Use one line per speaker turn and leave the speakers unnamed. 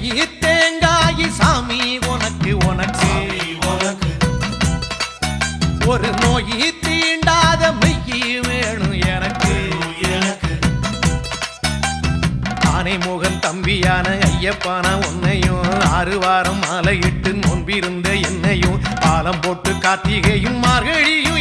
நெய் தேங்காய் சாமி உனக்கு உனக்கு ஒரு நோய் தீண்டாத மெய்யி வேணும் எனக்கு ஆனைமுகன் தம்பியான ஐயப்பான உன்னையும் 6 வாரம் மாலையிட்டு நோன்பிருந்த என்னையும் பாலம் போட்டு கார்த்திகையும் மார்கழியும்